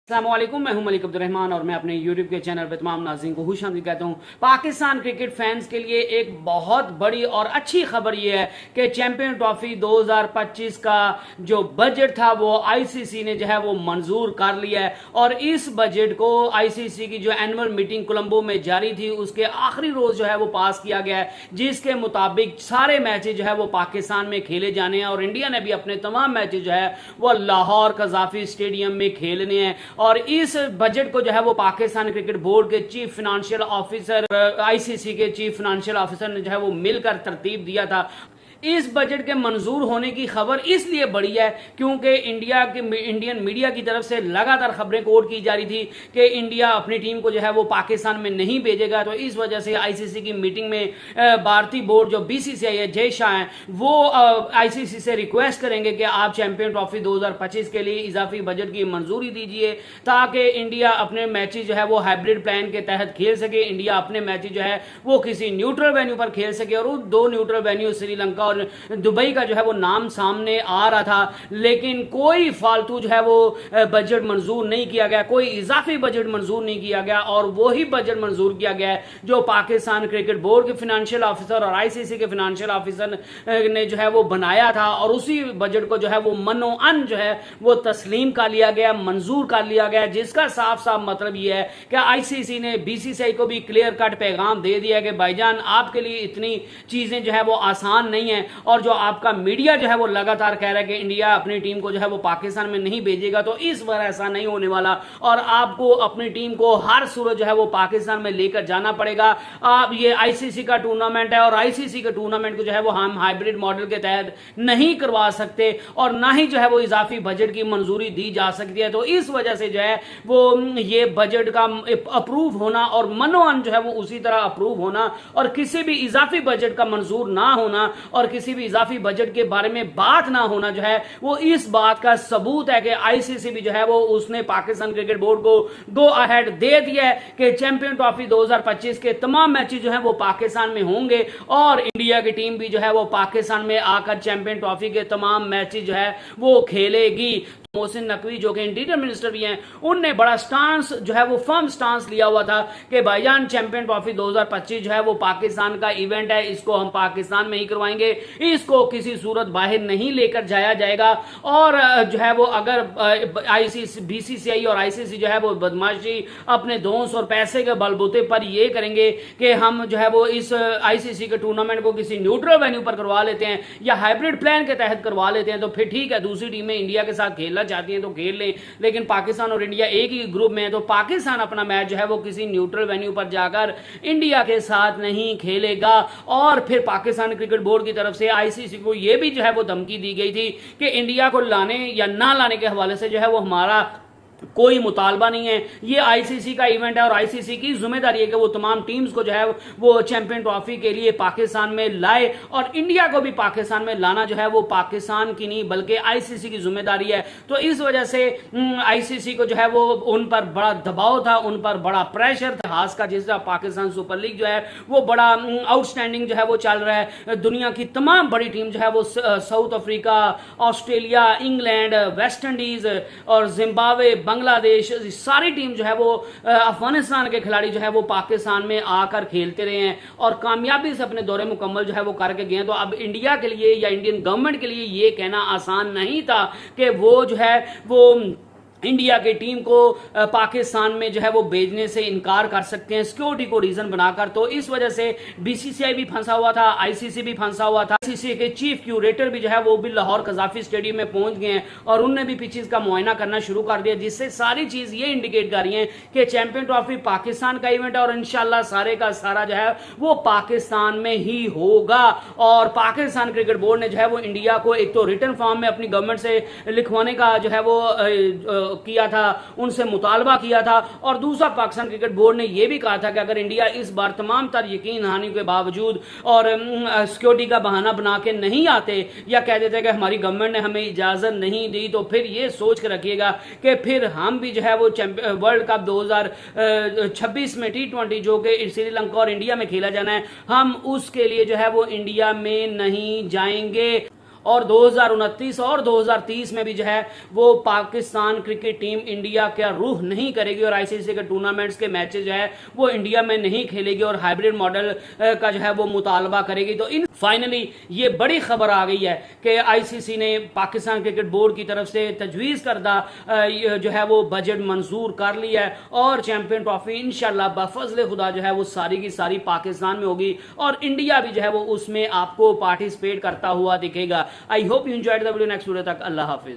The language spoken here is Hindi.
अस्सलामुअलैकुम, मैं हूं मलिक अब्दुल रहमान और मैं अपने यूट्यूब के चैनल पे तमाम नाज़रीन को खुशामदीद कहता हूं। पाकिस्तान क्रिकेट फैंस के लिए एक बहुत बड़ी और अच्छी खबर यह है कि चैंपियन ट्रॉफी 2025 का जो बजट था वो आईसीसी ने जो है वो मंजूर कर लिया है और इस बजट को आईसीसी की जो एनुअल मीटिंग कोलंबो में जारी थी उसके आखिरी रोज जो है वो पास किया गया है, जिसके मुताबिक सारे मैचेज जो है वो पाकिस्तान में खेले जाने हैं और इंडिया ने भी अपने तमाम मैचेज जो है वो लाहौर कज़ाफी स्टेडियम में खेलने हैं। और इस बजट को जो है वो पाकिस्तान क्रिकेट बोर्ड के चीफ फाइनेंशियल ऑफिसर, आईसीसी के चीफ फाइनेंशियल ऑफिसर ने जो है वो मिलकर तरतीब दिया था। इस बजट के मंजूर होने की खबर इसलिए बड़ी है क्योंकि इंडियन मीडिया की तरफ से लगातार खबरें कोट की जा रही थी कि इंडिया अपनी टीम को जो है वो पाकिस्तान में नहीं भेजेगा। तो इस वजह से आईसीसी की मीटिंग में भारतीय बोर्ड जो बीसीसीआई है, जय शाह हैं, वो आईसीसी से रिक्वेस्ट करेंगे कि आप चैंपियन ट्रॉफी 2025 के लिए इजाफी बजट की मंजूरी दीजिए ताकि इंडिया अपने मैचेज जो है वो हाइब्रिड प्लान के तहत खेल सके। इंडिया अपने मैचेज जो है वो किसी न्यूट्रल वेन्यू पर खेल सके और उन दो न्यूट्रल वेन्यू श्रीलंका और दुबई का जो है वो नाम सामने आ रहा था, लेकिन कोई फालतू जो है वो बजट मंजूर नहीं किया गया, कोई इजाफी बजट मंजूर नहीं किया गया और वही बजट मंजूर किया गया है जो पाकिस्तान क्रिकेट बोर्ड के फाइनेंशियल ऑफिसर और आईसीसी के फाइनेंशियल ऑफिसर ने जो है वो बनाया था और उसी बजट को जो है वो मनोअन जो है वो तस्लीम कर लिया गया, मंजूर कर लिया गया, जिसका साफ साफ मतलब यह है कि आईसीसी ने बीसीसीआई को भी क्लियर कट पैगाम दे दिया कि भाईजान आपके लिए इतनी चीजें जो है वो आसान नहीं है और जो आपका मीडिया जो है वो लगातार कह रहा है कि इंडिया अपनी टीम को जो है वो पाकिस्तान में नहीं भेजेगा, तो इस बार ऐसा नहीं होने वाला और आपको अपनी टीम को हर सूरत जो है वो पाकिस्तान में लेकर जाना पड़ेगा। आप ये आईसीसी का टूर्नामेंट है और आईसीसी के टूर्नामेंट को जो है वो हम हाइब्रिड मॉडल के तहत नहीं करवा सकते और ना ही जो है वो इजाफी बजट की मंजूरी दी जा सकती है। तो इस वजह से जो है वो ये बजट का अप्रूव होना और मनोअन जो है वो उसी तरह अप्रूव होना और किसी भी इजाफी बजट का मंजूर ना होना और किसी भी इजाफी बजट के बारे में बात ना होना जो है वो इस बात का सबूत है कि आईसीसी भी जो है वो उसने पाकिस्तान क्रिकेट बोर्ड को गो अहेड दे दिया है कि चैंपियन ट्रॉफी 2025 के तमाम मैचेस जो है वो पाकिस्तान में होंगे और इंडिया की टीम भी जो है वो पाकिस्तान में आकर चैंपियन ट्रॉफी के तमाम मैचेस जो है वो खेलेगी। मोहसिन नकवी जो कि इंटीरियर मिनिस्टर भी हैं, उनने बड़ा स्टांस जो है वो फर्म स्टांस लिया हुआ था कि भाईजान चैंपियन ट्रॉफी 2025 जो है वो पाकिस्तान का इवेंट है, इसको हम पाकिस्तान में ही करवाएंगे, इसको किसी सूरत बाहर नहीं लेकर जाया जाएगा। और जो है वो अगर आईसीसी, बीसीसीआई और आईसीसी जो है वो बदमाशी अपने दोस्त और पैसे के बलबूते पर ये करेंगे कि हम जो है वो इस आईसीसी के टूर्नामेंट को किसी न्यूट्रल वेन्यू पर करवा लेते हैं या हाइब्रिड प्लान के तहत करवा लेते हैं, तो फिर ठीक है, दूसरी टीमें इंडिया के साथ खेलना चाहती हैं तो खेल लें, लेकिन पाकिस्तान और इंडिया एक ही ग्रुप में है तो पाकिस्तान अपना मैच जो है वो किसी न्यूट्रल वेन्यू पर जाकर इंडिया के साथ नहीं खेलेगा। और फिर पाकिस्तान क्रिकेट बोर्ड की तरफ से आईसीसी को यह भी जो है वो धमकी दी गई थी कि इंडिया को लाने या ना लाने के हवाले से जो है वो हमारा कोई मुतालबा नहीं है, ये आईसीसी का इवेंट है और आईसीसी की जिम्मेदारी है कि वो तमाम टीम्स को जो है वो चैंपियन ट्रॉफी के लिए पाकिस्तान में लाए और इंडिया को भी पाकिस्तान में लाना जो है वो पाकिस्तान की नहीं बल्कि आईसीसी की जिम्मेदारी है। तो इस वजह से आईसीसी को जो है वो उन पर बड़ा दबाव था, उन पर बड़ा प्रेशर था, खास का जिस तरह पाकिस्तान सुपर लीग जो है वो बड़ा आउटस्टैंडिंग जो है वो चल रहा है। दुनिया की तमाम बड़ी टीम जो है वो south Africa, Australia, England, West Indies और जिम्बाब्वे, बांग्लादेश, सारी टीम जो है वो अफगानिस्तान के खिलाड़ी जो है वो पाकिस्तान में आकर खेलते रहे हैं और कामयाबी से अपने दौरे मुकम्मल जो है वो करके गए हैं। तो अब इंडिया के लिए या इंडियन गवर्नमेंट के लिए ये कहना आसान नहीं था कि वो जो है वो इंडिया की टीम को पाकिस्तान में जो है वो भेजने से इनकार कर सकते हैं सिक्योरिटी को रीजन बनाकर। तो इस वजह से बीसीसीआई भी फंसा हुआ था, आईसीसी भी फंसा हुआ था, आईसीसी के चीफ क्यूरेटर भी जो है वो भी लाहौर कज़ाफी स्टेडियम में पहुंच गए हैं और उनने भी पिचेस का मुआयना करना शुरू कर दिया, जिससे सारी चीज ये इंडिकेट कर रही है कि चैंपियन ट्रॉफी पाकिस्तान का इवेंट है और इंशाल्लाह सारे का सारा जो है वो पाकिस्तान में ही होगा। और पाकिस्तान क्रिकेट बोर्ड ने जो है वो इंडिया को एक तो रिटर्न फॉर्म में अपनी गवर्नमेंट से लिखवाने का जो है वो किया था, उनसे मुतालबा किया था और दूसरा पाकिस्तान क्रिकेट बोर्ड ने यह भी कहा था कि अगर इंडिया इस बार तमाम तर यकीन हानि के बावजूद और सिक्योरिटी का बहाना बना के नहीं आते या कह देते कि हमारी गवर्नमेंट ने हमें इजाजत नहीं दी, तो फिर ये सोच के रखिएगा कि फिर हम भी जो है वो वर्ल्ड कप 2026 में T20 जो कि श्रीलंका और इंडिया में खेला जाना है, हम उसके लिए जो है वो इंडिया में नहीं जाएंगे। और 2029 और 2030 में भी जो है वो पाकिस्तान क्रिकेट टीम इंडिया का रुख नहीं करेगी और आईसीसी के टूर्नामेंट्स के मैचेस जो है वो इंडिया में नहीं खेलेगी और हाइब्रिड मॉडल का जो है वो मुतालबा करेगी। तो इन फाइनली ये बड़ी खबर आ गई है कि आईसीसी ने पाकिस्तान क्रिकेट बोर्ड की तरफ से तजवीज़ करदा जो है वो बजट मंजूर कर लिया है और चैंपियन ट्रॉफी इंशाल्लाह बफजल खुदा जो है वो सारी की सारी पाकिस्तान में होगी और इंडिया भी जो है वो उसमें आपको पार्टिसिपेट करता हुआ दिखेगा। I hope you enjoyed the video. Next video तक अल्लाह हाफिज।